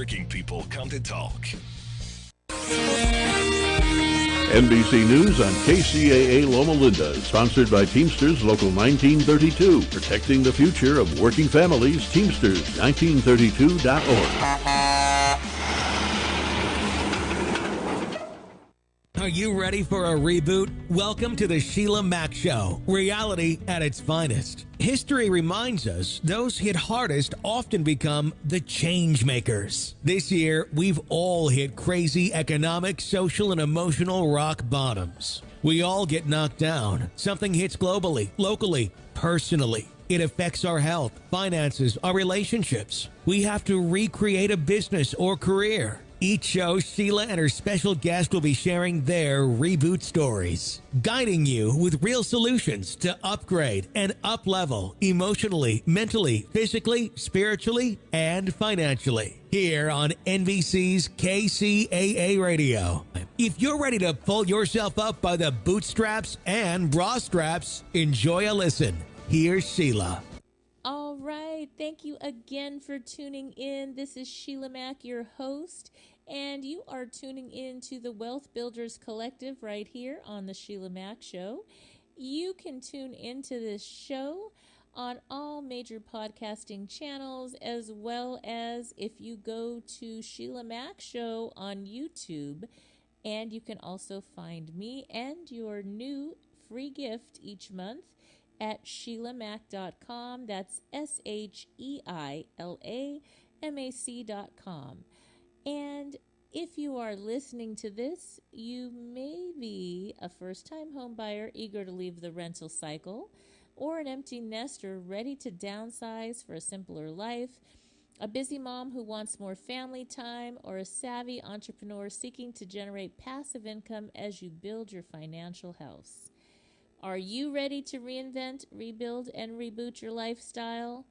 working people come to talk. NBC News on KCAA Loma Linda, sponsored by Teamsters Local 1932, protecting the future of working families. Teamsters1932.org. Are you ready for a reboot? Welcome to the Sheila Mac Show, reality at its finest. History reminds us those hit hardest often become the change makers. This year, we've all hit crazy economic, social, and emotional rock bottoms. We all get knocked down. Something hits globally, locally, personally. It affects our health, finances, our relationships. We have to recreate a business or career. Each show, Sheila and her special guest will be sharing their reboot stories, guiding you with real solutions to upgrade and up-level emotionally, mentally, physically, spiritually, and financially. Here on NBC's KCAA Radio. If you're ready to pull yourself up by the bootstraps and bra straps, enjoy a listen. Here's Sheila. All right. Thank you again for tuning in. This is Sheila Mac, your host, and you are tuning in to the Wealth Builders Collective right here on the Sheila Mac Show. You can tune into this show on all major podcasting channels, as well as if you go to Sheila Mac Show on YouTube, and you can also find me and your new free gift each month at SheilaMac.com. That's SheilaMac.com. And if you are listening to this, you may be a first-time home buyer eager to leave the rental cycle, or an empty nester ready to downsize for a simpler life, a busy mom who wants more family time, or a savvy entrepreneur seeking to generate passive income as you build your financial house. Are you ready to reinvent, rebuild, and reboot your lifestyle?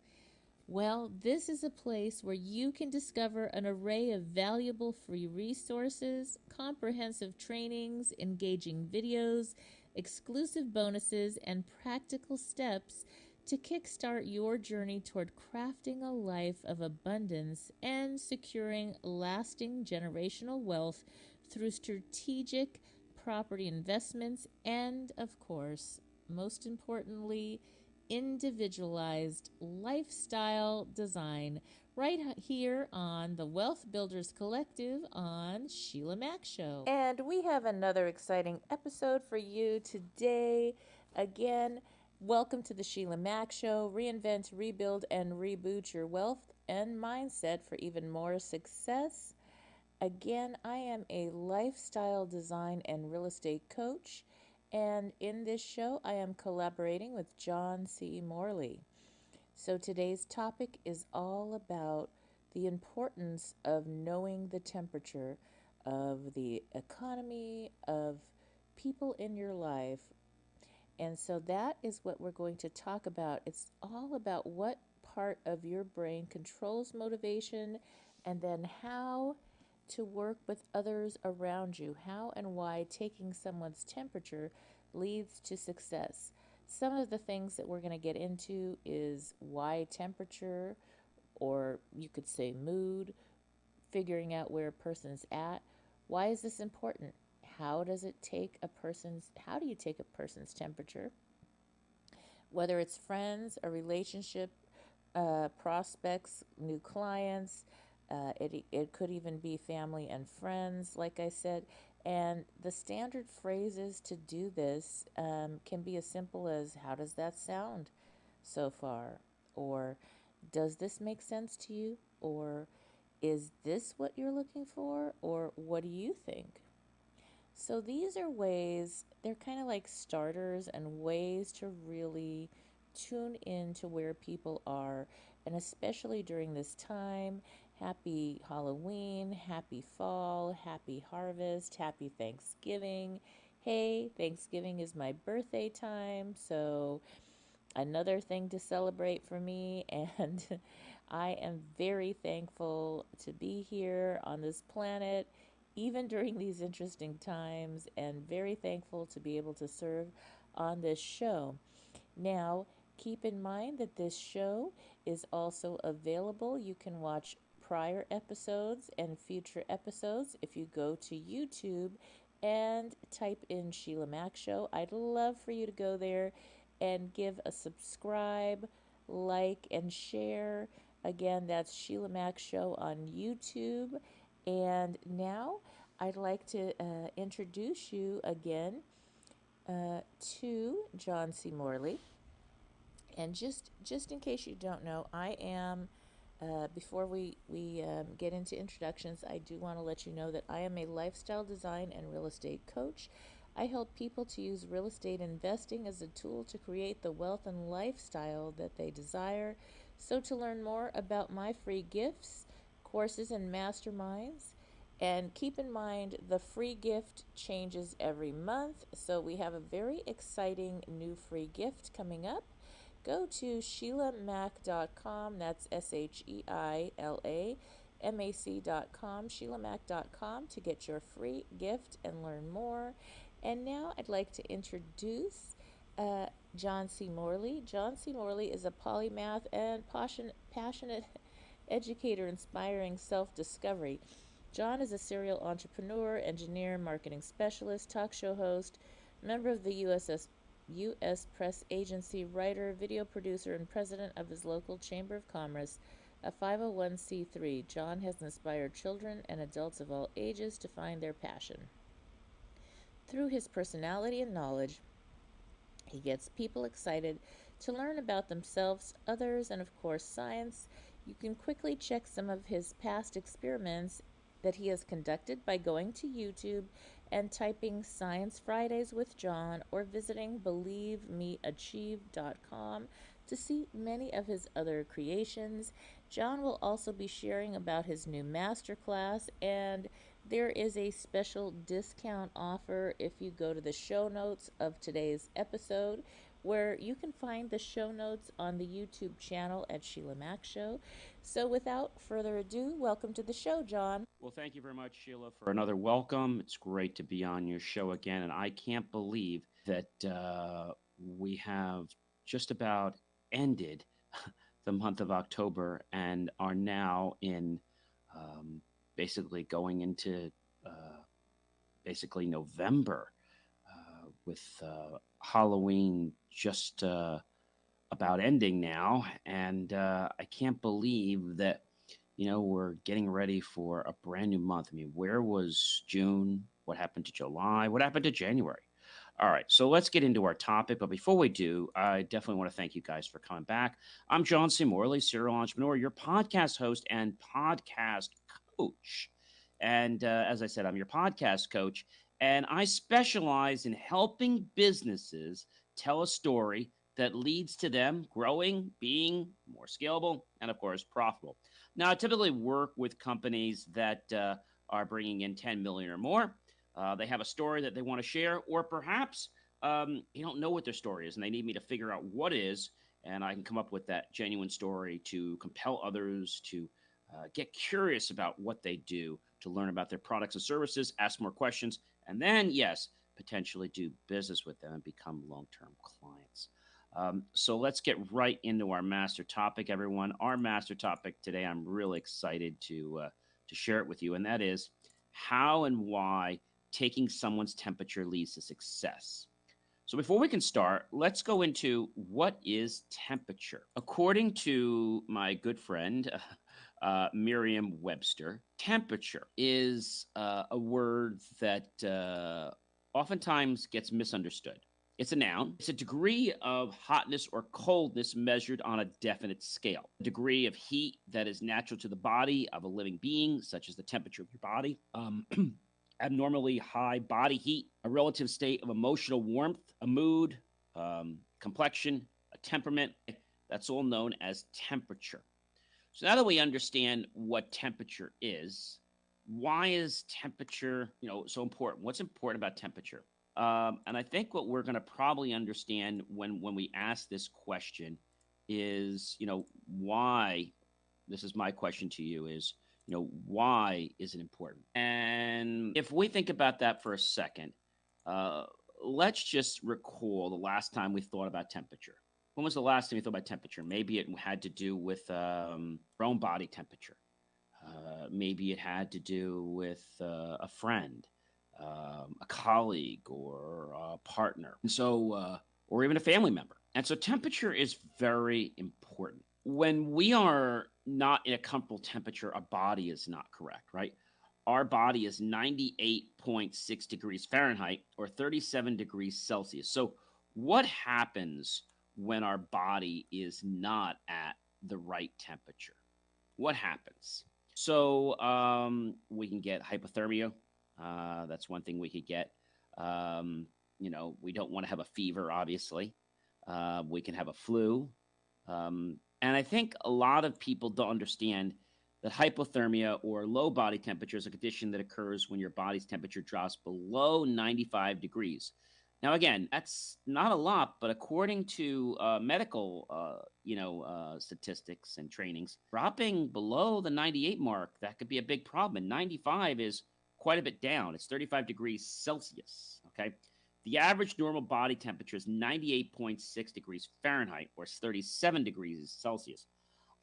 Well, this is a place where you can discover an array of valuable free resources, comprehensive trainings, engaging videos, exclusive bonuses, and practical steps to kickstart your journey toward crafting a life of abundance and securing lasting generational wealth through strategic property investments, and of course, most importantly, individualized lifestyle design right here on the Wealth Builders Collective on Sheila Mac Show. And we have another exciting episode for you today. Again, welcome to the Sheila Mac Show. Reinvent, rebuild, and reboot your wealth and mindset for even more success. Again, I am a lifestyle design and real estate coach, and in this show, I am collaborating with John C. Morley. So today's topic is all about the importance of knowing the temperature of the economy, of people in your life. And so that is what we're going to talk about. It's all about what part of your brain controls motivation, and then how to work with others around you, how and why taking someone's temperature leads to success. Some of the things that we're going to get into is why temperature, or you could say mood, figuring out where a person's at. Why is this important? How do you take a person's temperature? Whether it's friends, a relationship, prospects, new clients, it could even be family and friends, like I said. And the standard phrases to do this can be as simple as, how does that sound so far? Or, does this make sense to you? Or, is this what you're looking for? Or, what do you think? So these are ways, they're kind of like starters and ways to really tune in to where people are. And especially during this time, happy Halloween, happy fall, happy harvest, happy Thanksgiving. Hey, Thanksgiving is my birthday time, so another thing to celebrate for me. And I am very thankful to be here on this planet, even during these interesting times, and very thankful to be able to serve on this show. Now, keep in mind that this show is also available. You can watch prior episodes and future episodes if you go to YouTube and type in Sheila Mac Show. I'd love for you to go there and give a subscribe, like, and share. Again, that's Sheila Mac Show on YouTube. And now I'd like to introduce you again to John C. Morley. And just in case you don't know, I am. Before we get into introductions, I do want to let you know that I am a lifestyle design and real estate coach. I help people to use real estate investing as a tool to create the wealth and lifestyle that they desire. So, to learn more about my free gifts, courses, and masterminds, and keep in mind the free gift changes every month. So, we have a very exciting new free gift coming up. Go to SheilaMac.com. That's SheilaMac.com, SheilaMac.com to get your free gift and learn more. And now I'd like to introduce John C. Morley. John C. Morley is a polymath and passionate educator inspiring self discovery. John is a serial entrepreneur, engineer, marketing specialist, talk show host, member of the U.S. Press Agency, writer, video producer, and president of his local Chamber of Commerce, a 501c3. John has inspired children and adults of all ages to find their passion. Through his personality and knowledge, he gets people excited to learn about themselves, others, and of course science. You can quickly check some of his past experiments that he has conducted by going to YouTube and typing Science Fridays with John or visiting believemeachieve.com to see many of his other creations. John will also be sharing about his new masterclass, and there is a special discount offer if you go to the show notes of today's episode, where you can find the show notes on the YouTube channel at Sheila Mac Show. So without further ado, welcome to the show, John. Well, thank you very much, Sheila, for another welcome. It's great to be on your show again, and I can't believe that we have just about ended the month of October and are now in basically going into basically November with Halloween just about ending now, and I can't believe that we're getting ready for a brand new month. I mean, where was June? What happened to July? What happened to January? All right, so let's get into our topic. But before we do, I definitely want to thank you guys for coming back. I'm John C. Morley, serial entrepreneur, your podcast host and podcast coach. And as I said, I'm your podcast coach, and I specialize in helping businesses tell a story that leads to them growing, being more scalable, and of course, profitable. Now, I typically work with companies that are bringing in 10 million or more. They have a story that they want to share, or perhaps you don't know what their story is, and they need me to figure out what it is, and I can come up with that genuine story to compel others to get curious about what they do, to learn about their products and services, ask more questions, and then, yes, potentially do business with them and become long-term clients. So let's get right into our master topic, everyone. Our master topic today, I'm really excited to share it with you, and that is how and why taking someone's temperature leads to success. So before we can start, let's go into what is temperature. According to my good friend, Merriam-Webster, temperature is a word that oftentimes gets misunderstood. It's a noun. It's a degree of hotness or coldness measured on a definite scale. A degree of heat that is natural to the body of a living being, such as the temperature of your body. Abnormally high body heat, a relative state of emotional warmth, a mood, complexion, a temperament. That's all known as temperature. So now that we understand what temperature is, why is temperature, so important? What's important about temperature? And I think what we're going to probably understand when we ask this question is, why, this is my question to you, is, why is it important? And if we think about that for a second, let's just recall the last time we thought about temperature. When was the last time you thought about temperature? Maybe it had to do with our own body temperature. Maybe it had to do with a friend, a colleague, or a partner. And so, or even a family member. And so, temperature is very important. When we are not in a comfortable temperature, our body is not correct, right? Our body is 98.6 degrees Fahrenheit or 37 degrees Celsius. So, what happens when our body is not at the right temperature? What happens? So, we can get hypothermia. That's one thing we could get. We don't want to have a fever, obviously. We can have a flu. And I think a lot of people don't understand that hypothermia or low body temperature is a condition that occurs when your body's temperature drops below 95 degrees. Now, again, that's not a lot, but according to medical, statistics and trainings, dropping below the 98 mark, that could be a big problem. And 95 is quite a bit down. It's 35 degrees Celsius, okay? The average normal body temperature is 98.6 degrees Fahrenheit or 37 degrees Celsius.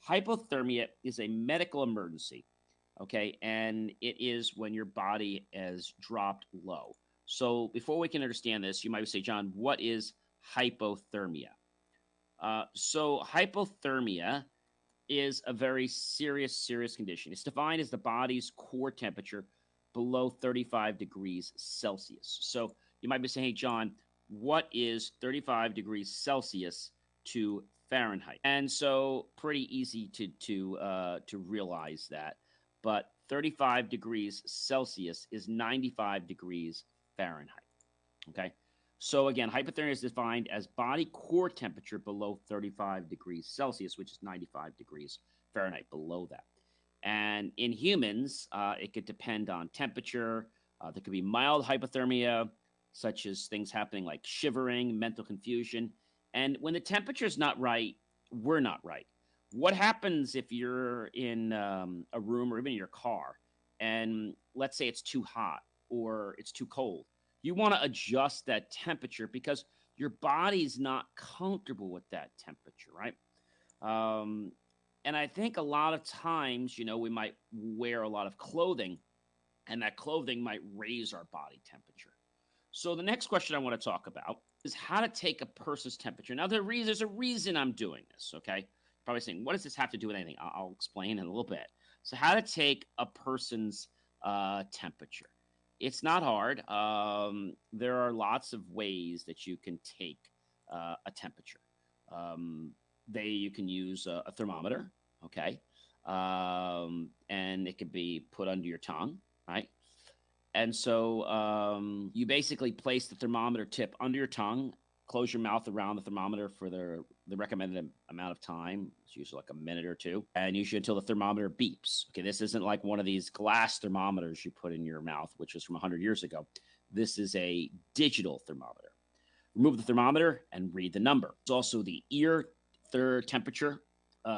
Hypothermia is a medical emergency, okay? And it is when your body has dropped low. So before we can understand this, you might say, John, what is hypothermia? So hypothermia is a very serious condition. It's defined as the body's core temperature below 35 degrees Celsius. So you might be saying, hey, John, what is 35 degrees Celsius to Fahrenheit? And so pretty easy to realize that. But 35 degrees Celsius is 95 degrees Fahrenheit. Okay. So again, hypothermia is defined as body core temperature below 35 degrees Celsius, which is 95 degrees Fahrenheit below that. And in humans, it could depend on temperature. There could be mild hypothermia, such as things happening like shivering, mental confusion. And when the temperature is not right, we're not right. What happens if you're in a room or even in your car, and let's say it's too hot or it's too cold? You want to adjust that temperature because your body's not comfortable with that temperature, right? And I think a lot of times, we might wear a lot of clothing, and that clothing might raise our body temperature. So the next question I want to talk about is how to take a person's temperature. Now, there's a reason I'm doing this, okay? Probably saying, what does this have to do with anything? I'll explain in a little bit. So how to take a person's temperature. It's not hard. There are lots of ways that you can take a temperature. You can use a thermometer, okay? And it can be put under your tongue, right? And so you basically place the thermometer tip under your tongue, close your mouth around the thermometer for the recommended amount of time. It's usually like a minute or two, and usually until the thermometer beeps. Okay, this isn't like one of these glass thermometers you put in your mouth, which was from 100 years ago. This is a digital thermometer. Remove the thermometer and read the number. It's also the ear temperature.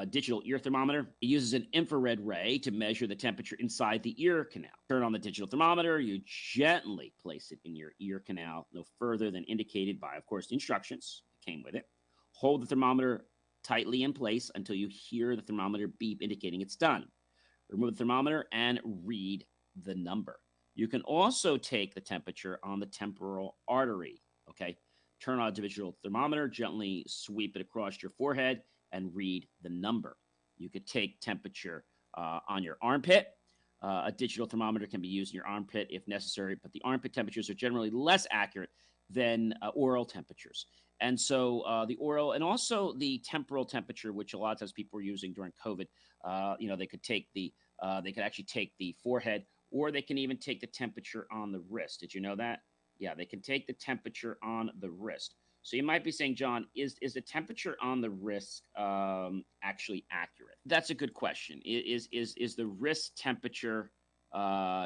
Digital ear thermometer. It uses an infrared ray to measure the temperature inside the ear canal. Turn on the digital thermometer. You gently place it in your ear canal, no further than indicated by, of course, the instructions that came with it. Hold the thermometer tightly in place until you hear the thermometer beep indicating it's done. Remove the thermometer and read the number. You can also take the temperature on the temporal artery, okay? Turn on a digital thermometer, gently sweep it across your forehead, and read the number. You could take temperature on your armpit. A digital thermometer can be used in your armpit if necessary, but the armpit temperatures are generally less accurate than oral temperatures. And so the oral and also the temporal temperature, which a lot of times people were using during COVID, they could actually take the forehead, or they can even take the temperature on the wrist. Did you know that? Yeah, they can take the temperature on the wrist. So you might be saying, John, is the temperature on the wrist actually accurate? That's a good question. Is the wrist temperature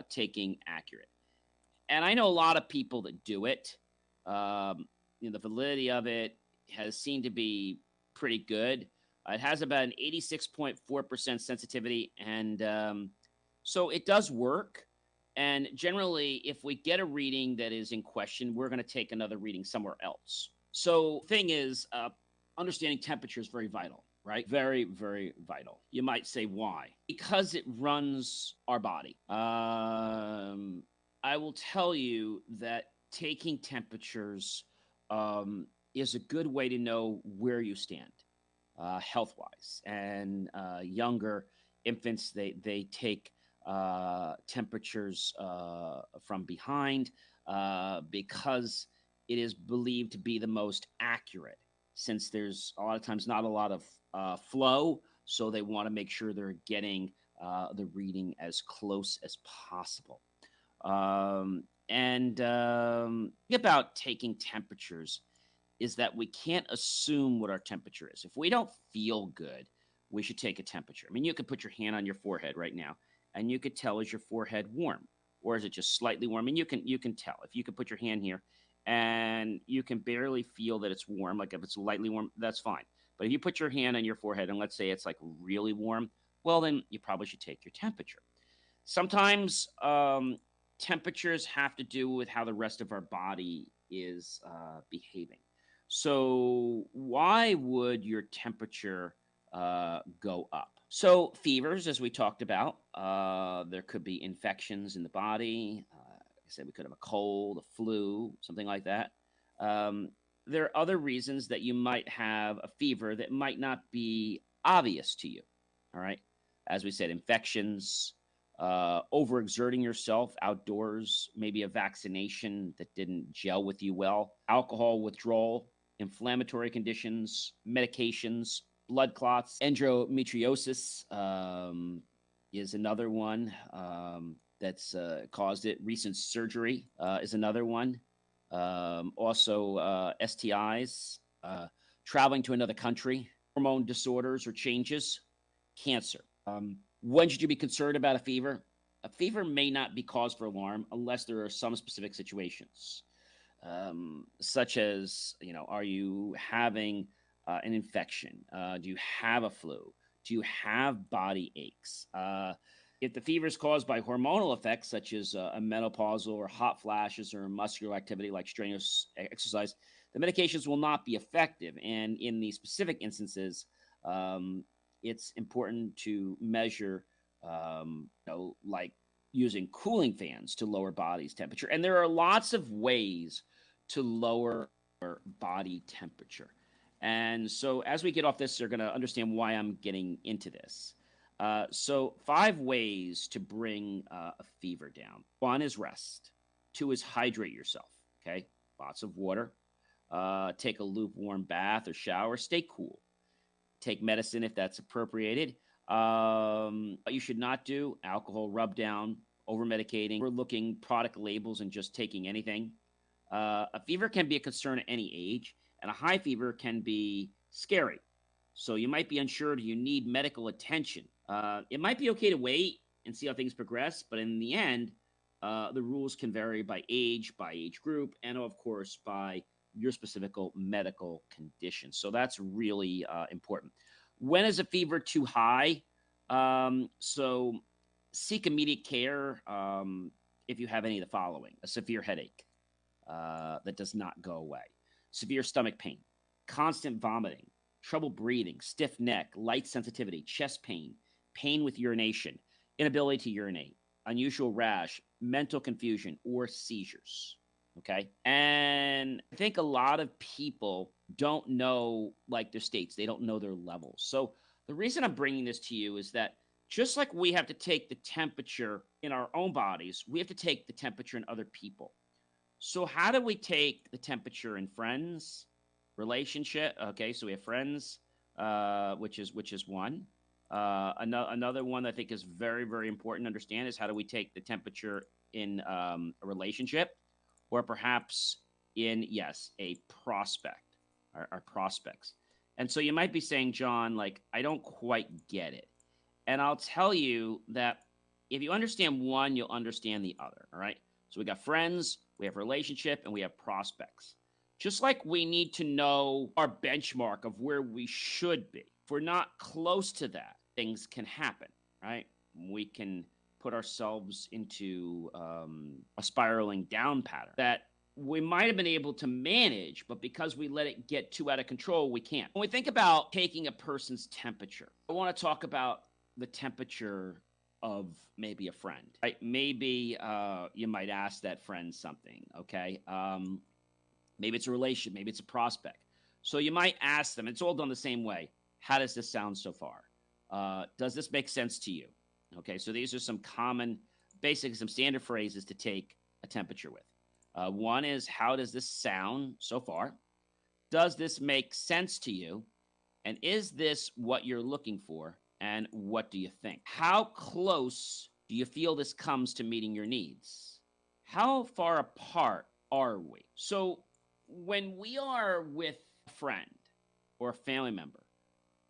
taking accurate? And I know a lot of people that do it. The validity of it has seemed to be pretty good. It has about an 86.4% sensitivity, and so it does work. And generally, if we get a reading that is in question, we're going to take another reading somewhere else. So the thing is, understanding temperature is very vital. right? Very, very vital. You might say, why? Because it runs our body. I will tell you that taking temperatures is a good way to know where you stand health wise. And younger infants, they take temperatures from behind because it is believed to be the most accurate since there's a lot of times not a lot of flow. So they want to make sure they're getting the reading as close as possible. And about taking temperatures is that we can't assume what our temperature is. If we don't feel good, we should take a temperature. I mean, you could put your hand on your forehead right now, and you could tell, is your forehead warm, or is it just slightly warm? And you can tell. If you could put your hand here, and you can barely feel that it's warm, like if it's lightly warm, that's fine. But if you put your hand on your forehead, and let's say it's like really warm, well, then you probably should take your temperature. Sometimes temperatures have to do with how the rest of our body is behaving. So, why would your temperature go up? So, fevers, as we talked about, there could be infections in the body. Like I said, we could have a cold, a flu, something like that. Um, there are other reasons that you might have a fever that might not be obvious to you. All right. As we said, infections, overexerting yourself outdoors, maybe a vaccination that didn't gel with you well, alcohol withdrawal, inflammatory conditions, medications, blood clots, endometriosis is another one that's caused it. Recent surgery is another one. Also, STIs, traveling to another country, hormone disorders or changes, cancer. When should you be concerned about a fever? A fever may not be cause for alarm unless there are some specific situations, such as, are you having an infection? Do you have a flu? Do you have body aches? If the fever is caused by hormonal effects, such as a menopausal or hot flashes or muscular activity like strenuous exercise, the medications will not be effective. And in these specific instances, it's important to measure, like using cooling fans to lower body's temperature. And there are lots of ways to lower body temperature. And so as we get off this, you're going to understand why I'm getting into this. So 5 ways to bring a fever down. 1 is rest. 2 is hydrate yourself. Okay. Lots of water. Take a lukewarm bath or shower. Stay cool. Take medicine if that's appropriated. What you should not do, alcohol rub down, over medicating, overlooking product labels and just taking anything. A fever can be a concern at any age, and a high fever can be scary. So you might be unsure, do you need medical attention? It might be okay to wait and see how things progress, but in the end, the rules can vary by age group, and of course, by your specific medical condition. So that's really important. When is a fever too high? So seek immediate care if you have any of the following: a severe headache that does not go away, severe stomach pain, constant vomiting, trouble breathing, stiff neck, light sensitivity, chest pain, pain with urination, inability to urinate, unusual rash, mental confusion, or seizures. Okay. And I think a lot of people don't know, like, their states, they don't know their levels. So the reason I'm bringing this to you is that just like we have to take the temperature in our own bodies, we have to take the temperature in other people. So how do we take the temperature in friends, relationship? Okay. So we have friends, which is one. Another one that I think is very, very important to understand is how do we take the temperature in a relationship? Or perhaps in, yes, a prospect, our prospects. And so you might be saying, John, like, I don't quite get it. And I'll tell you that if you understand one, you'll understand the other. All right. So we got friends, we have relationship, and we have prospects. Just like we need to know our benchmark of where we should be. If we're not close to that, things can happen, right? We can put ourselves into a spiraling down pattern that we might have been able to manage, but because we let it get too out of control, we can't. When we think about taking a person's temperature, I want to talk about the temperature of maybe a friend. Right? Maybe you might ask that friend something. Okay, maybe it's a relation, maybe it's a prospect. So you might ask them. It's all done the same way. How does this sound so far? Does this make sense to you? Okay, so these are some common, basic, some standard phrases to take a temperature with. One is, how does this sound so far? Does this make sense to you? And is this what you're looking for? And what do you think? How close do you feel this comes to meeting your needs? How far apart are we? So, when we are with a friend or a family member,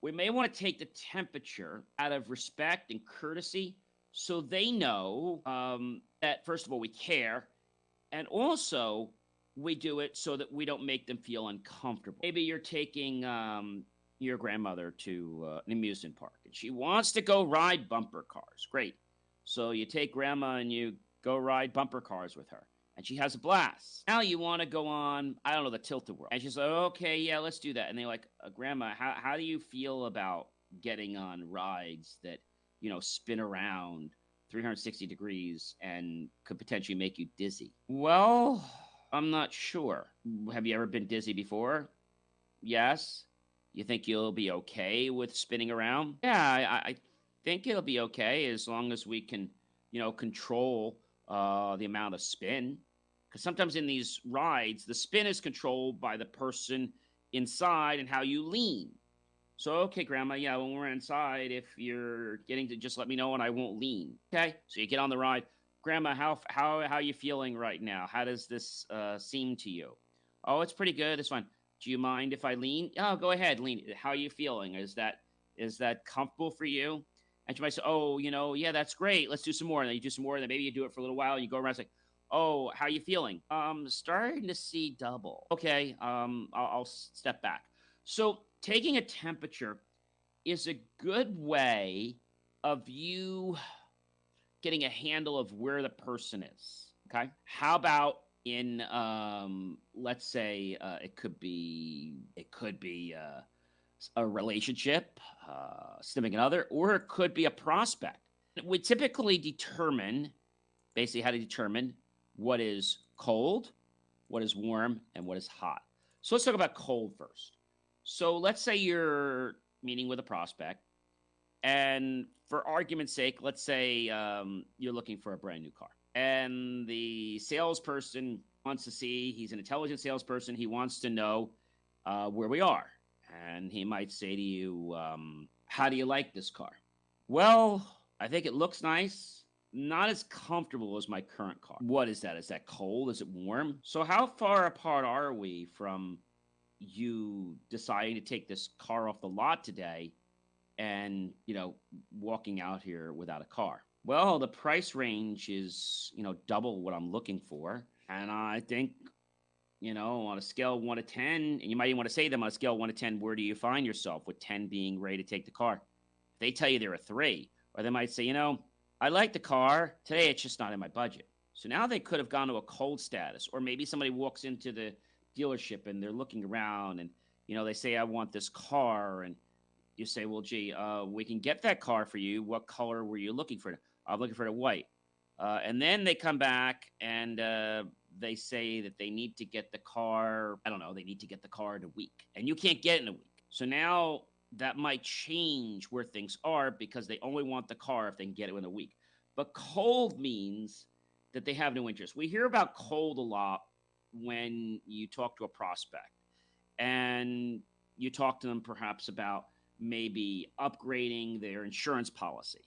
we may want to take the temperature out of respect and courtesy so they know that, first of all, we care. And also, we do it so that we don't make them feel uncomfortable. Maybe you're taking your grandmother to an amusement park and she wants to go ride bumper cars. Great. So you take grandma and you go ride bumper cars with her. And she has a blast. Now you want to go on, I don't know, the Tilt-A-Whirl. And she's like, okay, yeah, let's do that. And they're like, Grandma, how do you feel about getting on rides that, spin around 360 degrees and could potentially make you dizzy? Well, I'm not sure. Have you ever been dizzy before? Yes. You think you'll be okay with spinning around? Yeah, I think it'll be okay as long as we can, control the amount of spin. Because sometimes in these rides, the spin is controlled by the person inside and how you lean. So, okay, Grandma, yeah, when we're inside, if you're getting to, just let me know and I won't lean. Okay, so you get on the ride. Grandma, how are you feeling right now? How does this seem to you? Oh, it's pretty good. It's fine. Do you mind if I lean? Oh, go ahead, lean. How are you feeling? Is that comfortable for you? And she might say, oh, yeah, that's great. Let's do some more. And then you do some more, and then maybe you do it for a little while. And you go around and say, oh, how you feeling? Starting to see double. Okay, I'll step back. So taking a temperature is a good way of you getting a handle of where the person is. Okay, how about in let's say it could be a relationship, significant other, or it could be a prospect. We typically determine basically how to determine what is cold, what is warm, and what is hot. So let's talk about cold first. So let's say you're meeting with a prospect, and for argument's sake, let's say you're looking for a brand new car. And the salesperson wants to see, he's an intelligent salesperson, he wants to know where we are. And he might say to you, how do you like this car? Well, I think it looks nice. Not as comfortable as my current car. What is that? Is that cold? Is it warm? So how far apart are we from you deciding to take this car off the lot today and, walking out here without a car? Well, the price range is, double what I'm looking for. And I think, on a scale of 1 to 10, and you might even want to say to them on a scale of 1 to 10, where do you find yourself, with 10 being ready to take the car? If they tell you they're a 3, or they might say, I like the car. Today, it's just not in my budget. So now they could have gone to a cold status. Or maybe somebody walks into the dealership and they're looking around and, they say, I want this car. And you say, well, gee, we can get that car for you. What color were you looking for? I'm looking for the white. And then they come back and they say that they need to get the car, I don't know, they need to get the car in a week. And you can't get it in a week. So now that might change where things are because they only want the car if they can get it in a week. But cold means that they have no interest. We hear about cold a lot when you talk to a prospect and you talk to them perhaps about maybe upgrading their insurance policy.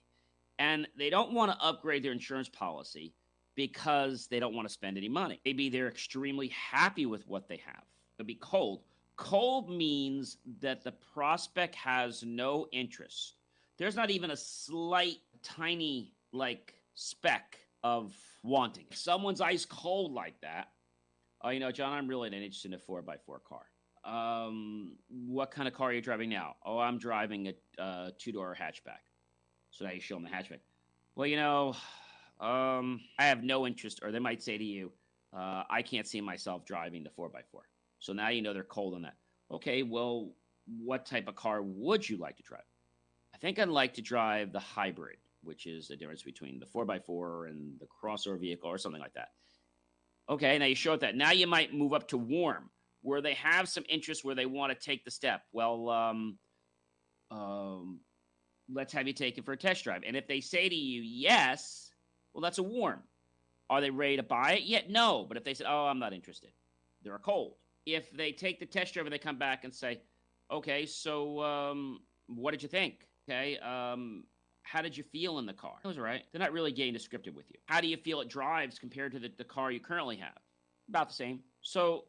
And they don't want to upgrade their insurance policy because they don't want to spend any money. Maybe they're extremely happy with what they have. It'll be cold. Cold means that the prospect has no interest. There's not even a slight, tiny, speck of wanting. If someone's ice cold like that, oh, John, I'm really not interested in a 4x4 car. What kind of car are you driving now? Oh, I'm driving a two-door hatchback. So now you show them the hatchback. Well, I have no interest, or they might say to you, I can't see myself driving the 4x4. So now you know they're cold on that. Okay, well, what type of car would you like to drive? I think I'd like to drive the hybrid, which is the difference between the 4x4 and the crossover vehicle or something like that. Okay, now you show it that. Now you might move up to warm, where they have some interest where they want to take the step. Well, um, let's have you take it for a test drive. And if they say to you, yes, well, that's a warm. Are they ready to buy it yet? No. But if they said, oh, I'm not interested, they're a cold. If they take the test drive and they come back and say, okay, so what did you think? Okay, how did you feel in the car? It was all right. They're not really getting descriptive with you. How do you feel it drives compared to the car you currently have? About the same. So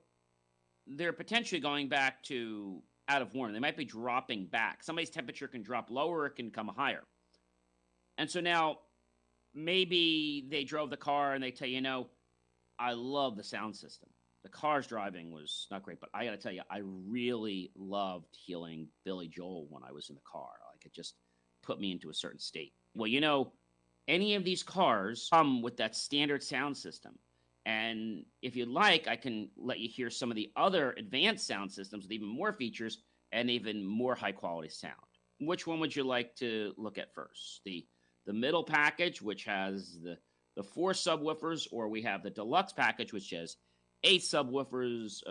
they're potentially going back to out of warm. They might be dropping back. Somebody's temperature can drop lower, it can come higher. And so now maybe they drove the car and they tell you, I love the sound system. The car's driving was not great, but I got to tell you, I really loved hearing Billy Joel when I was in the car. Like, it just put me into a certain state. Well, any of these cars come with that standard sound system. And if you'd like, I can let you hear some of the other advanced sound systems with even more features and even more high quality sound. Which one would you like to look at first? The middle package, which has the 4 subwoofers, or we have the deluxe package, which has 8 subwoofers,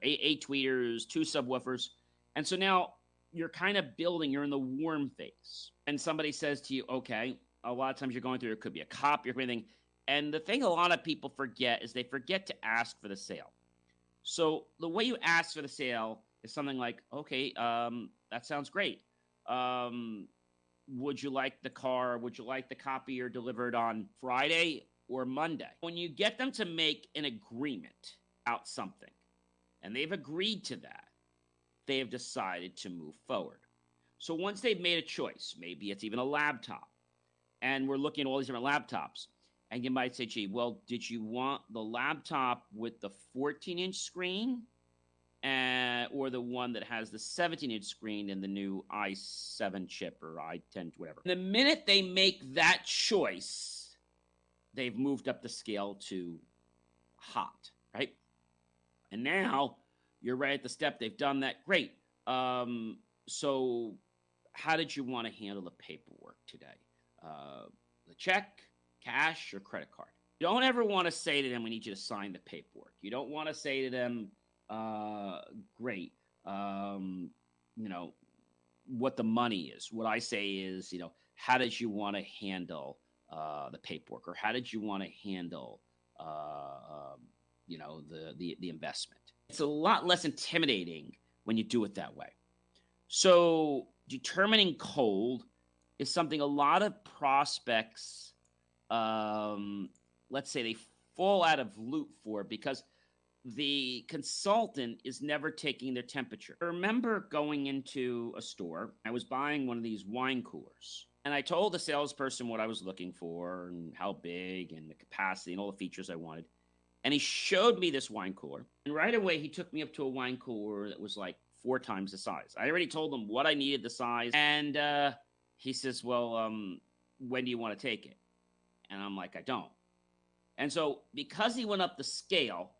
8 tweeters, 2 subwoofers. And so now you're kind of building, you're in the warm phase. And somebody says to you, okay, a lot of times you're going through, it could be a cop, you're everything. And the thing a lot of people forget is they forget to ask for the sale. So the way you ask for the sale is something like, okay, that sounds great. Would you like the car? Would you like the copier delivered on Friday or Monday? When you get them to make an agreement about something, and they've agreed to that, they have decided to move forward. So once they've made a choice, maybe it's even a laptop, and we're looking at all these different laptops, and you might say, gee, well, did you want the laptop with the 14-inch screen or the one that has the 17-inch screen and the new i7 chip or i10, whatever? The minute they make that choice, they've moved up the scale to hot, right? And now you're right at the step. They've done that. Great. So how did you want to handle the paperwork today? The check, cash, or credit card? You don't ever want to say to them, we need you to sign the paperwork. You don't want to say to them, great, what the money is. What I say is, how did you want to handle the paperwork, or how did you want to handle, the investment? It's a lot less intimidating when you do it that way. So determining cold is something a lot of prospects, let's say, they fall out of loop for, because the consultant is never taking their temperature. I remember going into a store. I was buying one of these wine coolers, and I told the salesperson what I was looking for and how big and the capacity and all the features I wanted. And he showed me this wine cooler, and right away he took me up to a wine cooler that was like 4 times the size. I already told him what I needed, the size, and he says, well, when do you want to take it? And I'm like, I don't. And so because he went up the scale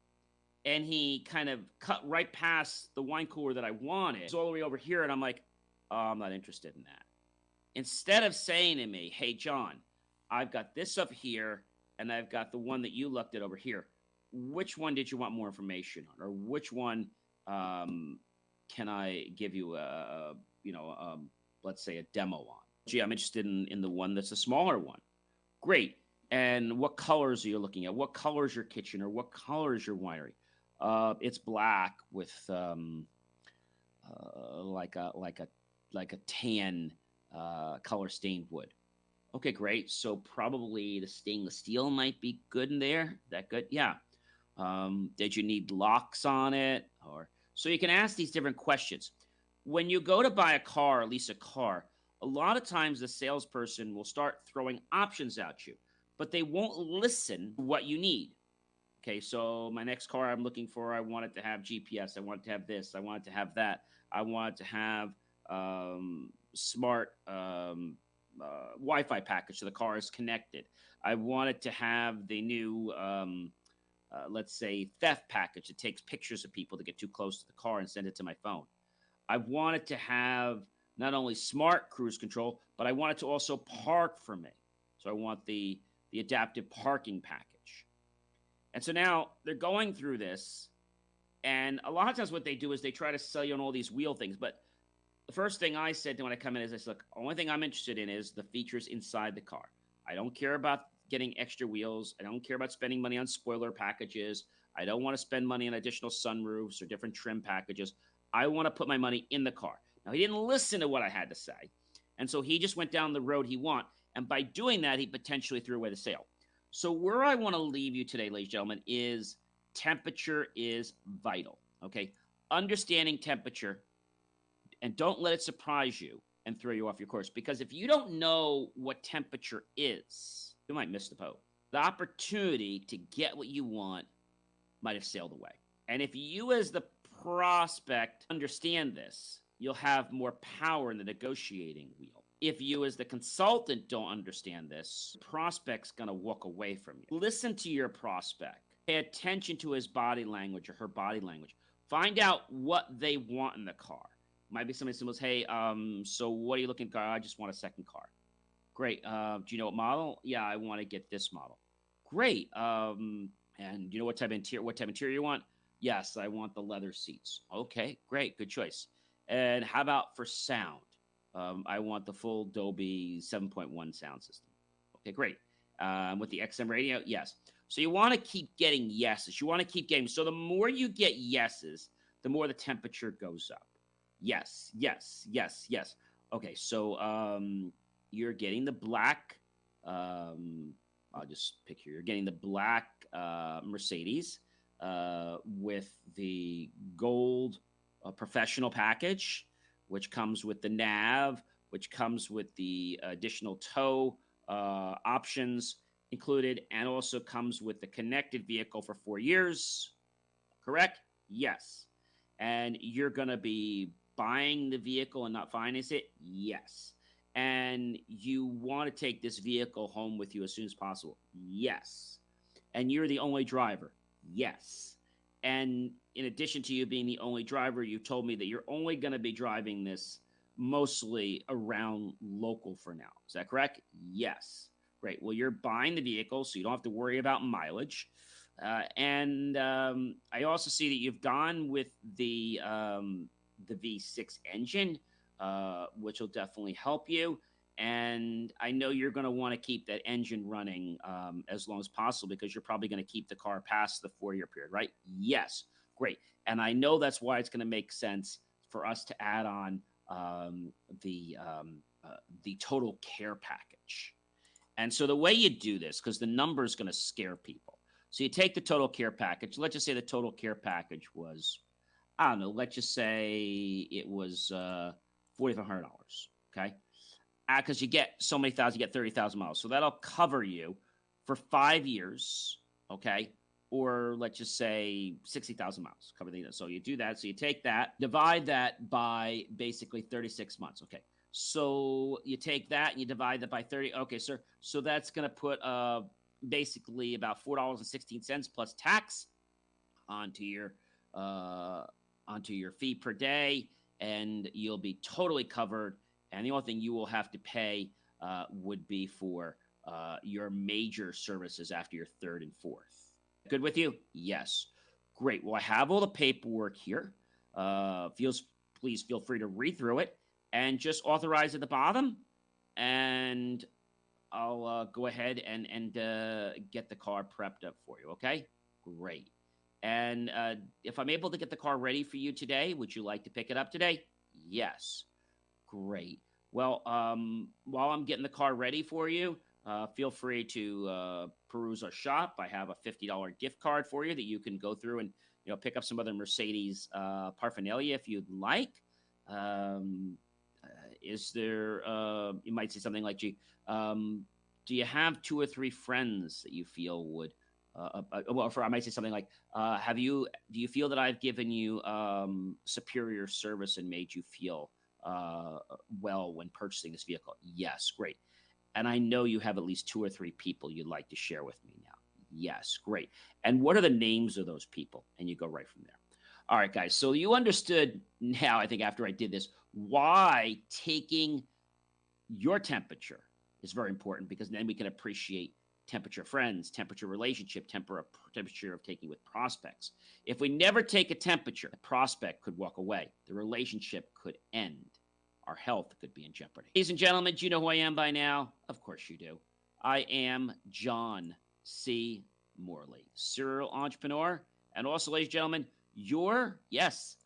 and he kind of cut right past the wine cooler that I wanted, it's all the way over here, and I'm like, oh, I'm not interested in that. Instead of saying to me, hey, John, I've got this up here, and I've got the one that you looked at over here. Which one did you want more information on? Or which one can I give you let's say a demo on? Gee, I'm interested in the one that's a smaller one. Great. And what colors are you looking at? What color is your kitchen, or what color is your winery? It's black with like a tan color stained wood. Okay, great. So probably the stainless steel might be good in there. That good? Yeah. Did you need locks on it? Or so you can ask these different questions. When you go to buy a car, or lease a car, a lot of times the salesperson will start throwing options at you, but they won't listen to what you need. Okay, so my next car I'm looking for, I want it to have GPS. I want it to have this. I want it to have that. I want it to have smart Wi-Fi package so the car is connected. I want it to have the new let's say, theft package that takes pictures of people to get too close to the car and send it to my phone. I want it to have not only smart cruise control, but I want it to also park for me. So I want the adaptive parking package. And so now they're going through this, and a lot of times what they do is they try to sell you on all these wheel things. But the first thing I said when I come in is, I said, look, the only thing I'm interested in is the features inside the car. I don't care about getting extra wheels. I don't care about spending money on spoiler packages. I don't want to spend money on additional sunroofs or different trim packages. I want to put my money in the car. Now, he didn't listen to what I had to say. And so he just went down the road he wanted. And by doing that, he potentially threw away the sale. So where I want to leave you today, ladies and gentlemen, is temperature is vital. Okay? Understanding temperature, and don't let it surprise you and throw you off your course. Because if you don't know what temperature is, you might miss the boat. The opportunity to get what you want might have sailed away. And if you, as the prospect, understand this, you'll have more power in the negotiating wheel. If you, as the consultant, don't understand this, the prospect's going to walk away from you. Listen to your prospect. Pay attention to his body language or her body language. Find out what they want in the car. Might be somebody who says, hey, so what are you looking for? I just want a second car. Great. Do you know what model? Yeah, I want to get this model. Great. And you know what type of interior you want? Yes, I want the leather seats. Okay, great. Good choice. And how about for sound? I want the full Dolby 7.1 sound system. Okay, great. With the XM radio? Yes. So you want to keep getting yeses. You want to keep getting. So the more you get yeses, the more the temperature goes up. Yes, yes, yes, yes. Okay, so you're getting the black. I'll just pick here. You're getting the black Mercedes with the gold professional package, which comes with the nav, which comes with the additional tow options included, and also comes with the connected vehicle for 4 years. Correct? Yes. And you're going to be buying the vehicle and not finance it? Yes. And you want to take this vehicle home with you as soon as possible? Yes. And you're the only driver? Yes. And in addition to you being the only driver, you told me that you're only going to be driving this mostly around local for now. Is that correct? Yes. Great. Well, you're buying the vehicle, so you don't have to worry about mileage. And I also see that you've gone with the V6 engine, which will definitely help you. And I know you're going to want to keep that engine running as long as possible because you're probably going to keep the car past the 4-year period, right? Yes. Great. And I know that's why it's going to make sense for us to add on the total care package. And so the way you do this, because the number is going to scare people. So you take the total care package. Let's just say the total care package was, I don't know, let's just say it was $4,500, okay? Because you get so many thousand, you get 30,000 miles. So that'll cover you for 5 years, okay? Or let's just say 60,000 miles. Cover the, so you do that. So you take that, divide that by basically 36 months, okay? So you take that and you divide that by 30. Okay, sir. So that's going to put basically about $4.16 plus tax onto your fee per day, and you'll be totally covered. And the only thing you will have to pay would be for your major services after your third and fourth. Good with you? Yes. Great. Well, I have all the paperwork here. Please feel free to read through it and just authorize at the bottom, and I'll go ahead and get the car prepped up for you, okay? Great. And if I'm able to get the car ready for you today, would you like to pick it up today? Yes. Great. Well, while I'm getting the car ready for you, feel free to peruse our shop. I have a $50 gift card for you that you can go through and pick up some other Mercedes paraphernalia if you'd like. Is there? You might say something like, "Gee, do you have 2 or 3 friends that you feel would?" I might say something like, "Do you feel that I've given you superior service and made you feel well when purchasing this vehicle?" Yes, great. And I know you have at least 2 or 3 people you'd like to share with me now. Yes, great. And what are the names of those people? And you go right from there. All right, guys. So you understood now, I think, after I did this, why taking your temperature is very important, because then we can appreciate temperature friends, temperature relationship, temperature of taking with prospects. If we never take a temperature, the prospect could walk away. The relationship could end. Our health could be in jeopardy. Ladies and gentlemen, do you know who I am by now? Of course you do. I am John C. Morley, serial entrepreneur, and also, ladies and gentlemen, your, yes,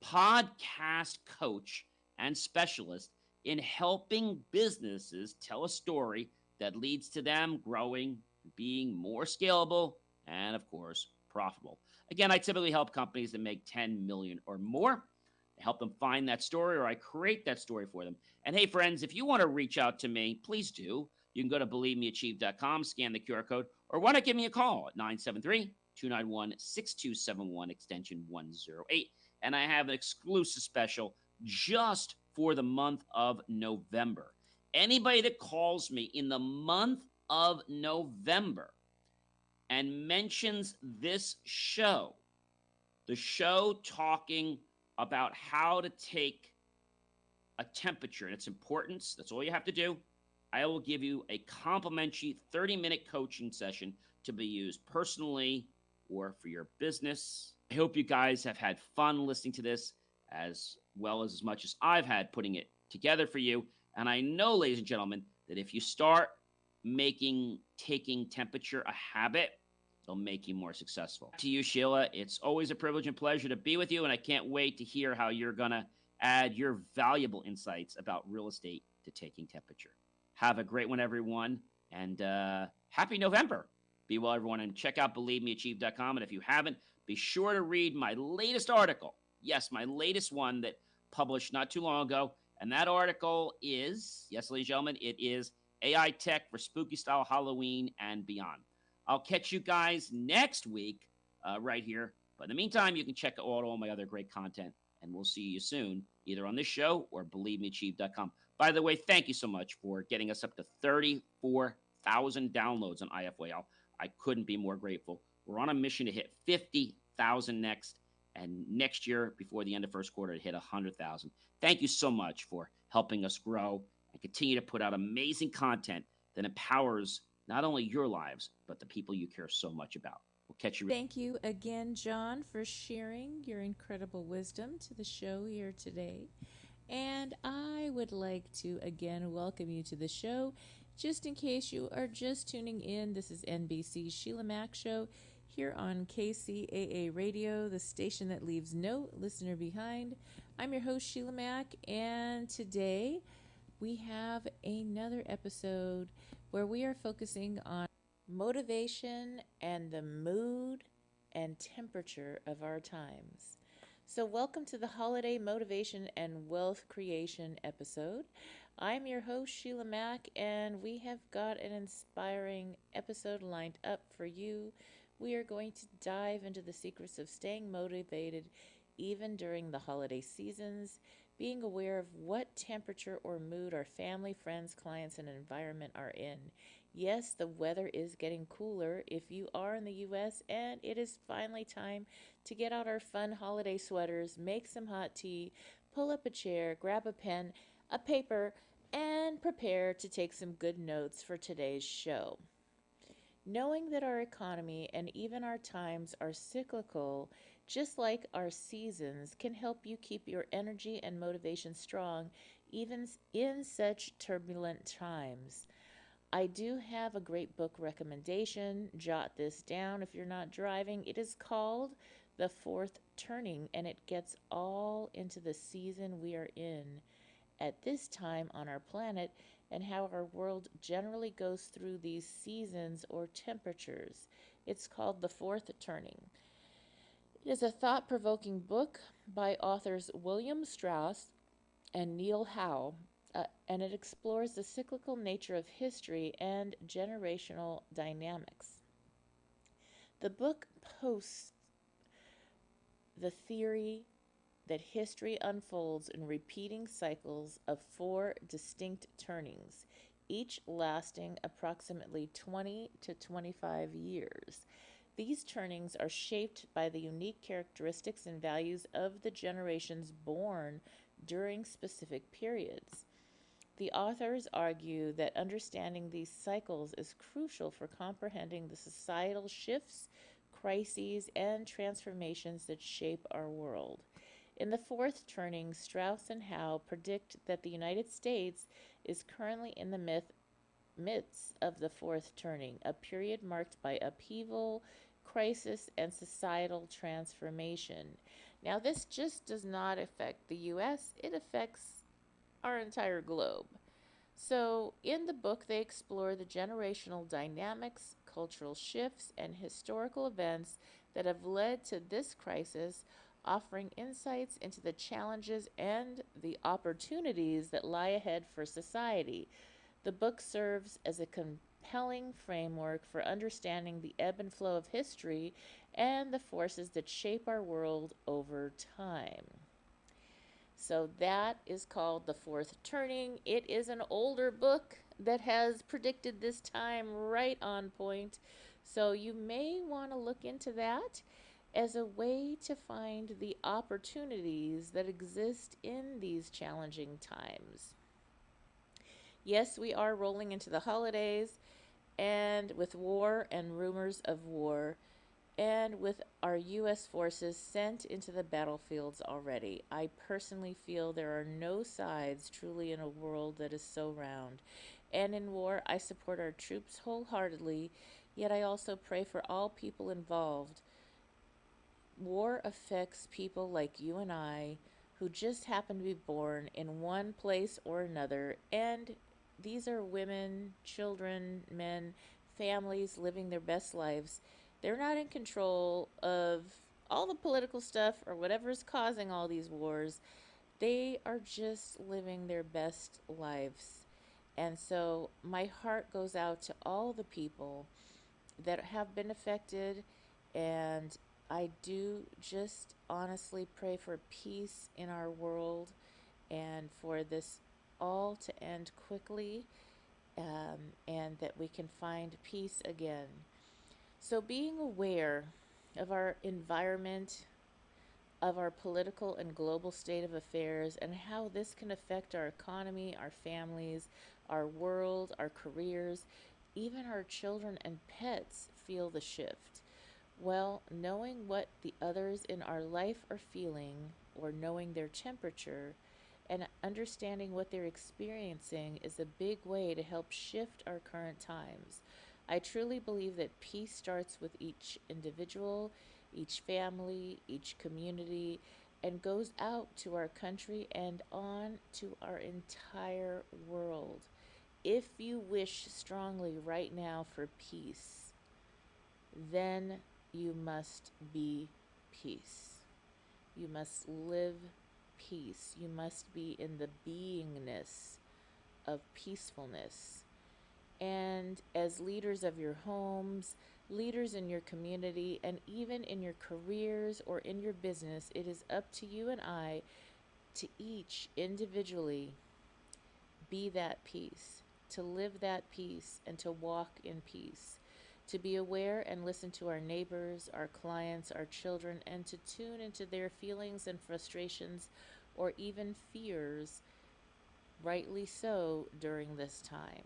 podcast coach and specialist in helping businesses tell a story that leads to them growing, being more scalable, and of course, profitable. Again, I typically help companies that make 10 million or more. I help them find that story, or I create that story for them. And hey, friends, if you want to reach out to me, please do. You can go to believemeachieve.com, scan the QR code, or why not give me a call at 973 291 6271, extension 108. And I have an exclusive special just for the month of November. Anybody that calls me in the month of November and mentions this show, the show talking about how to take a temperature and its importance, that's all you have to do. I will give you a complimentary 30-minute coaching session to be used personally or for your business. I hope you guys have had fun listening to this, as well as much as I've had putting it together for you. And I know, ladies and gentlemen, that if you start making taking temperature a habit, it'll make you more successful. To you, Sheila, it's always a privilege and pleasure to be with you, and I can't wait to hear how you're going to add your valuable insights about real estate to taking temperature. Have a great one, everyone, and happy November. Be well, everyone, and check out believemeachieve.com. And if you haven't, be sure to read my latest article. Yes, my latest one that published not too long ago. And that article is, yes, ladies and gentlemen, it is AI Tech for Spooky Style Halloween and Beyond. I'll catch you guys next week right here. But in the meantime, you can check out all my other great content, and we'll see you soon, either on this show or believemeachieve.com. By the way, thank you so much for getting us up to 34,000 downloads on IFYL. I couldn't be more grateful. We're on a mission to hit 50,000 next, and next year, before the end of first quarter, to hit 100,000. Thank you so much for helping us grow and continue to put out amazing content that empowers not only your lives, but the people you care so much about. We'll catch you. Thank you again, John, for sharing your incredible wisdom to the show here today. And I would like to again welcome you to the show. Just in case you are just tuning in, this is NBC's Sheila Mac Show here on KCAA Radio, the station that leaves no listener behind. I'm your host, Sheila Mac, and today we have another episode where we are focusing on motivation and the mood and temperature of our times. So welcome to the Holiday Motivation and Wealth Creation episode. I'm your host, Sheila Mac, and we have got an inspiring episode lined up for you. We are going to dive into the secrets of staying motivated even during the holiday seasons, being aware of what temperature or mood our family, friends, clients, and environment are in. Yes, the weather is getting cooler if you are in the U.S., and it is finally time to get out our fun holiday sweaters, make some hot tea, pull up a chair, grab a pen, a paper, and prepare to take some good notes for today's show. Knowing that our economy and even our times are cyclical, just like our seasons, can help you keep your energy and motivation strong even in such turbulent times. I do have a great book recommendation. Jot this down if you're not driving. It is called The Fourth Turning, and it gets all into the season we are in at this time on our planet and how our world generally goes through these seasons or temperatures. It's called The Fourth Turning. It is a thought-provoking book by authors William Strauss and Neil Howe, and it explores the cyclical nature of history and generational dynamics. The book posts the theory that history unfolds in repeating cycles of four distinct turnings, each lasting approximately 20 to 25 years. These turnings are shaped by the unique characteristics and values of the generations born during specific periods. The authors argue that understanding these cycles is crucial for comprehending the societal shifts, crises, and transformations that shape our world. In the fourth turning, Strauss and Howe predict that the United States is currently in the midst of the fourth turning, a period marked by upheaval, crisis, and societal transformation. Now, this just does not affect the US, it affects our entire globe. So, in the book, they explore the generational dynamics, cultural shifts, and historical events that have led to this crisis, offering insights into the challenges and the opportunities that lie ahead for society. The book serves as a compelling framework for understanding the ebb and flow of history and the forces that shape our world over time. So that is called The Fourth Turning. It is an older book that has predicted this time right on point. So you may want to look into that as a way to find the opportunities that exist in these challenging times. Yes, we are rolling into the holidays, and with war and rumors of war, and with our U.S. forces sent into the battlefields already. I personally feel there are no sides truly in a world that is so round. And in war, I support our troops wholeheartedly, yet I also pray for all people involved. War affects people like you and I who just happen to be born in one place or another, and these are women, children, men, families living their best lives. They're not in control of all the political stuff or whatever is causing all these wars. They are just living their best lives. And so my heart goes out to all the people that have been affected, and I do just honestly pray for peace in our world and for this all to end quickly, and that we can find peace again. So, being aware of our environment, of our political and global state of affairs, and how this can affect our economy, our families, our world, our careers, even our children and pets feel the shift. Well, knowing what the others in our life are feeling, or knowing their temperature, and understanding what they're experiencing is a big way to help shift our current times. I truly believe that peace starts with each individual, each family, each community, and goes out to our country and on to our entire world. If you wish strongly right now for peace, then you must be peace. You must live peace. You must be in the beingness of peacefulness. And as leaders of your homes, leaders in your community, and even in your careers or in your business, it is up to you and I to each individually be that peace, to live that peace, and to walk in peace, to be aware and listen to our neighbors, our clients, our children, and to tune into their feelings and frustrations or even fears, rightly so, during this time.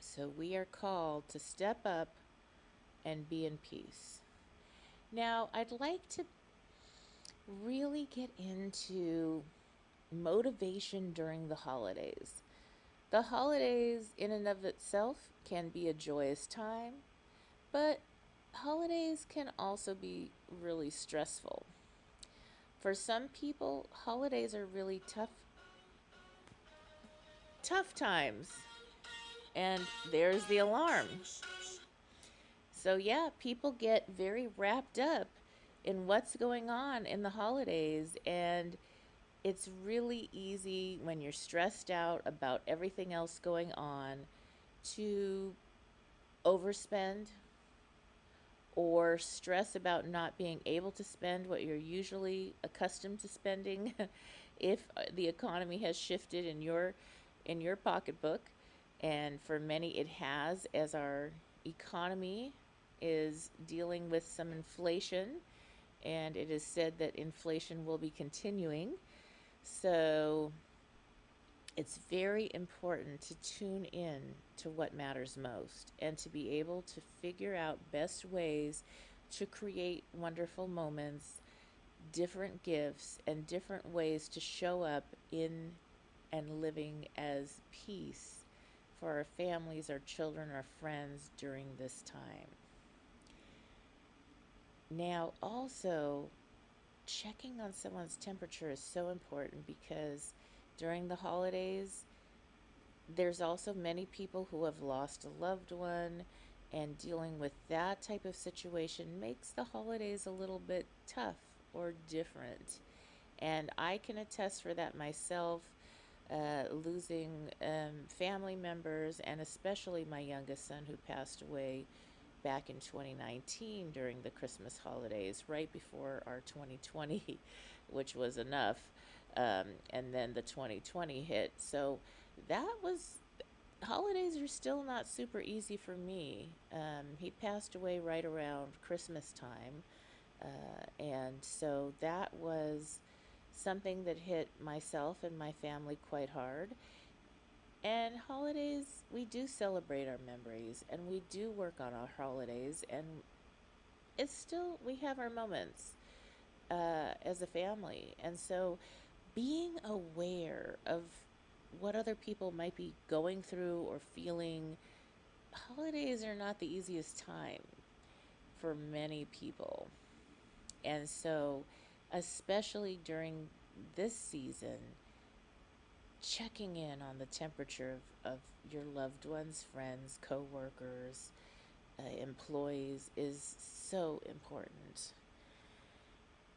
So we are called to step up and be in peace. Now, I'd like to really get into motivation during the holidays. The holidays, in and of itself, can be a joyous time, but holidays can also be really stressful. For some people, holidays are really tough times. And there's the alarm. So, yeah, people get very wrapped up in what's going on in the holidays. And it's really easy when you're stressed out about everything else going on to overspend or stress about not being able to spend what you're usually accustomed to spending if the economy has shifted in your pocketbook. And for many, it has, as our economy is dealing with some inflation, and it is said that inflation will be continuing. So it's very important to tune in to what matters most and to be able to figure out best ways to create wonderful moments, different gifts, and different ways to show up in and living as peace for our families, our children, our friends during this time. Now, also, checking on someone's temperature is so important because during the holidays, there's also many people who have lost a loved one, and dealing with that type of situation makes the holidays a little bit tough or different. And I can attest for that myself, losing family members, and especially my youngest son who passed away back in 2019 during the Christmas holidays, right before our 2020, which was enough. And then the 2020 hit. So that was, holidays are still not super easy for me. He passed away right around Christmas time. And so that was something that hit myself and my family quite hard. And holidays, we do celebrate our memories and we do work on our holidays, and it's still, we have our moments as a family. And so being aware of what other people might be going through or feeling, holidays are not the easiest time for many people. And so, especially during this season, checking in on the temperature of your loved ones, friends, co-workers, employees is so important.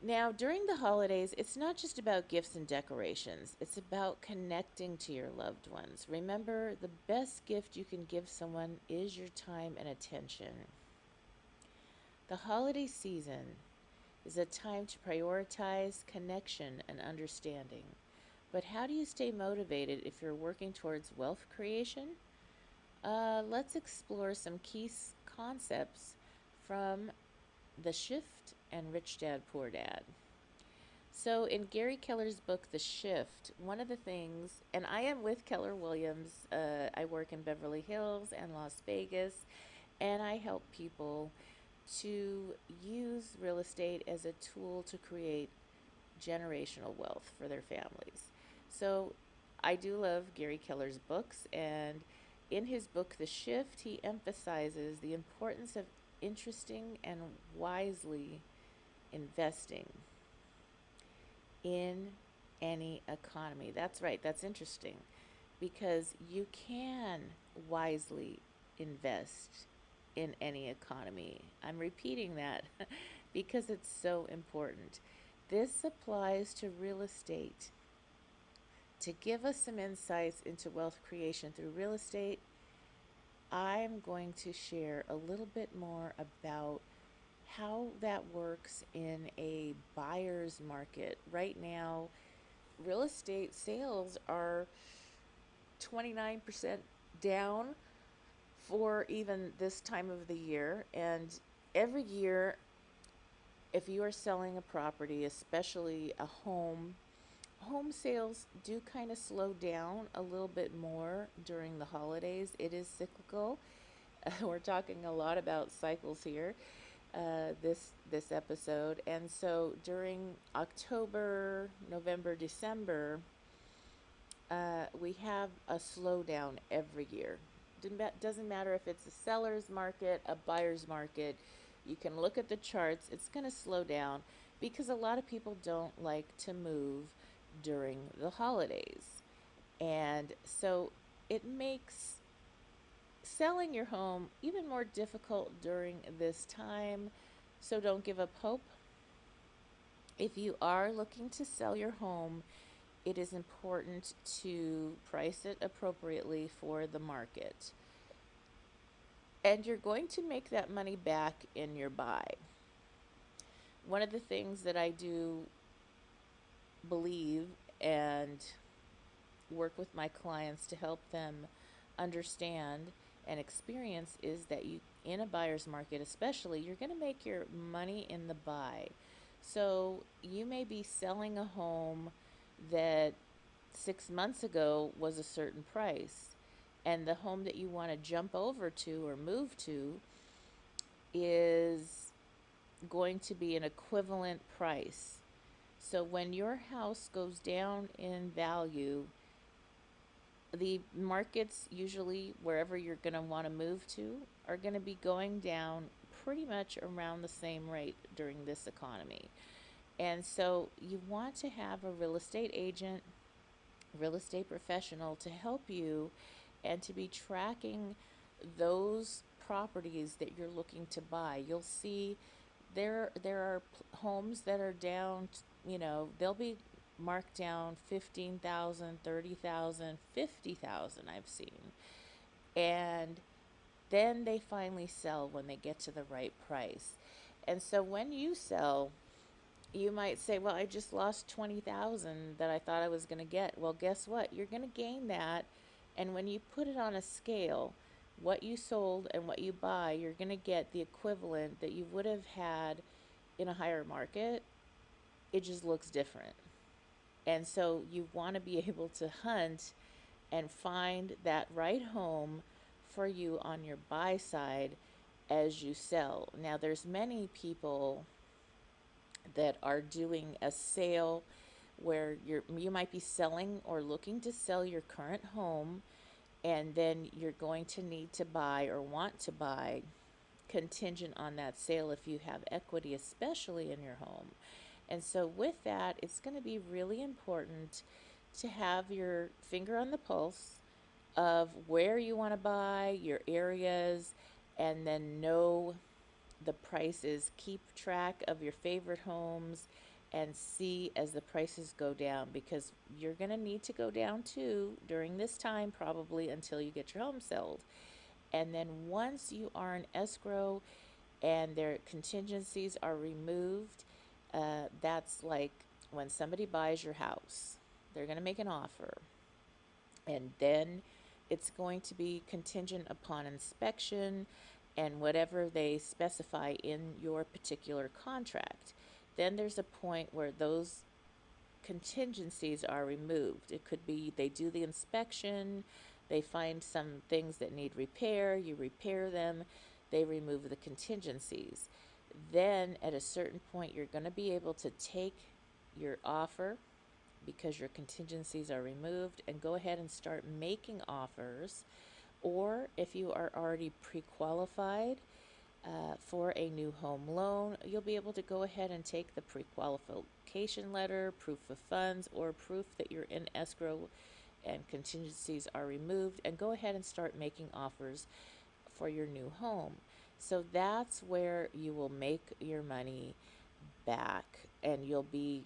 Now, during the holidays, it's not just about gifts and decorations. It's about connecting to your loved ones. Remember, the best gift you can give someone is your time and attention. The holiday season is a time to prioritize connection and understanding. But how do you stay motivated if you're working towards wealth creation? Let's explore some concepts from The Shift and Rich Dad Poor Dad. So, in Gary Keller's book, The Shift, one of the things, and I am with Keller Williams, I work in Beverly Hills and Las Vegas, and I help people to use real estate as a tool to create generational wealth for their families. So I do love Gary Keller's books, and in his book, The Shift, he emphasizes the importance of interesting and wisely investing in any economy. That's right, that's interesting because you can wisely invest in any economy. I'm repeating that because it's so important. This applies to real estate. To give us some insights into wealth creation through real estate, I'm going to share a little bit more about how that works in a buyer's market. Right now, real estate sales are 29% down for even this time of the year. And every year, if you are selling a property, especially a home sales do kind of slow down a little bit more during the holidays. It is cyclical. We're talking a lot about cycles here, this episode, and so during October, November, December, we have a slowdown every year. Doesn't matter if it's a seller's market, a buyer's market. You can look at the charts. It's going to slow down because a lot of people don't like to move during the holidays. And so it makes selling your home even more difficult during this time. So don't give up hope. If you are looking to sell your home, it is important to price it appropriately for the market. And you're going to make that money back in your buy. One of the things that I do believe and work with my clients to help them understand and experience is that you, in a buyer's market especially, you're going to make your money in the buy. So you may be selling a home that 6 months ago was a certain price, and the home that you want to jump over to or move to is going to be an equivalent price. So when your house goes down in value, the markets usually wherever you're going to want to move to are going to be going down pretty much around the same rate during this economy. And so you want to have a real estate agent, real estate professional to help you and to be tracking those properties that you're looking to buy. You'll see there are homes that are down, they'll be marked down 15,000, 30,000, 50,000. I've seen. And then they finally sell when they get to the right price. And so when you sell, you might say, well, I just lost 20,000 that I thought I was going to get. Well, guess what? You're going to gain that. And when you put it on a scale, what you sold and what you buy, you're going to get the equivalent that you would have had in a higher market. It just looks different. And so you want to be able to hunt and find that right home for you on your buy side as you sell. Now, there's many people that are doing a sale where you might be selling or looking to sell your current home, and then you're going to need to buy or want to buy contingent on that sale if you have equity, especially in your home. And so with that, it's going to be really important to have your finger on the pulse of where you want to buy, your areas, and then know the prices. Keep track of your favorite homes and see as the prices go down, because you're going to need to go down too during this time, probably until you get your home sold. And then once you are in escrow and their contingencies are removed, that's like when somebody buys your house, they're going to make an offer, and then it's going to be contingent upon inspection and whatever they specify in your particular contract. Then there's a point where those contingencies are removed. It could be they do the inspection, they find some things that need repair, you repair them, they remove the contingencies. Then at a certain point, you're going to be able to take your offer because your contingencies are removed and go ahead and start making offers. Or if you are already pre-qualified for a new home loan, you'll be able to go ahead and take the pre-qualification letter, proof of funds, or proof that you're in escrow and contingencies are removed, and go ahead and start making offers for your new home. So that's where you will make your money back, and you'll be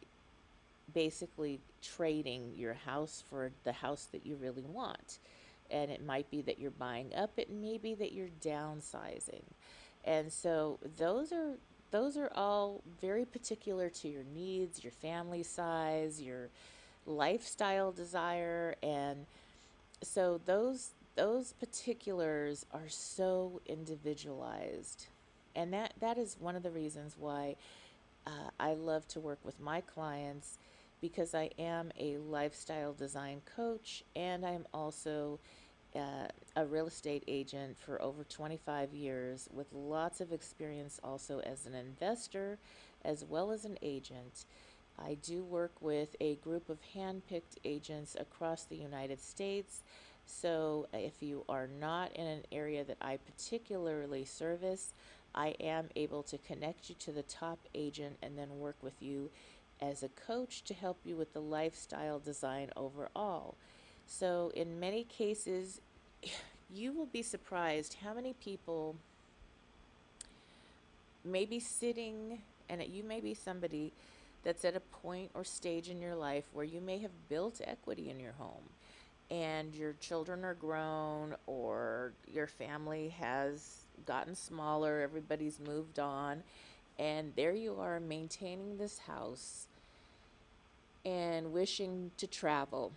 basically trading your house for the house that you really want. And it might be that you're buying up, it may be that you're downsizing. And so those are all very particular to your needs, your family size, your lifestyle desire, and so those particulars are so individualized. And that is one of the reasons why I love to work with my clients, because I am a lifestyle design coach and I'm also a real estate agent for over 25 years with lots of experience also as an investor as well as an agent. I do work with a group of hand-picked agents across the United States. So if you are not in an area that I particularly service, I am able to connect you to the top agent and then work with you as a coach to help you with the lifestyle design overall. So in many cases, you will be surprised how many people may be sitting, and you may be somebody that's at a point or stage in your life where you may have built equity in your home and your children are grown or your family has gotten smaller, everybody's moved on, and there you are maintaining this house and wishing to travel.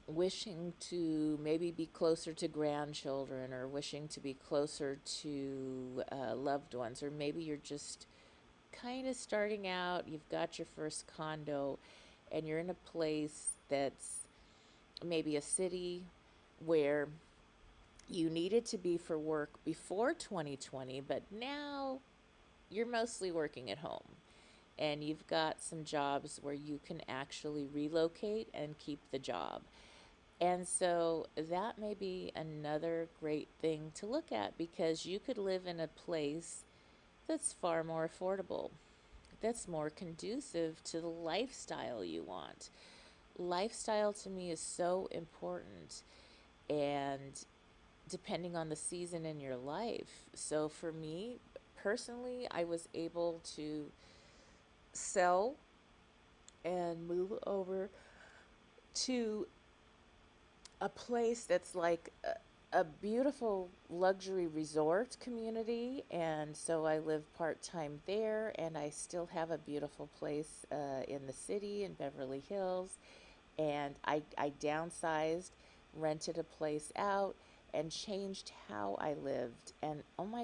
wishing to maybe be closer to grandchildren, or wishing to be closer to loved ones, or maybe you're just kind of starting out, you've got your first condo, and you're in a place that's maybe a city where you needed to be for work before 2020, but now you're mostly working at home. And you've got some jobs where you can actually relocate and keep the job. And so that may be another great thing to look at, because you could live in a place that's far more affordable, that's more conducive to the lifestyle you want. Lifestyle to me is so important, and depending on the season in your life. So for me personally, I was able to sell and move over to a place that's like a beautiful luxury resort community. And so I live part time there, and I still have a beautiful place in the city in Beverly Hills. And I downsized, rented a place out, and changed how I lived. And oh my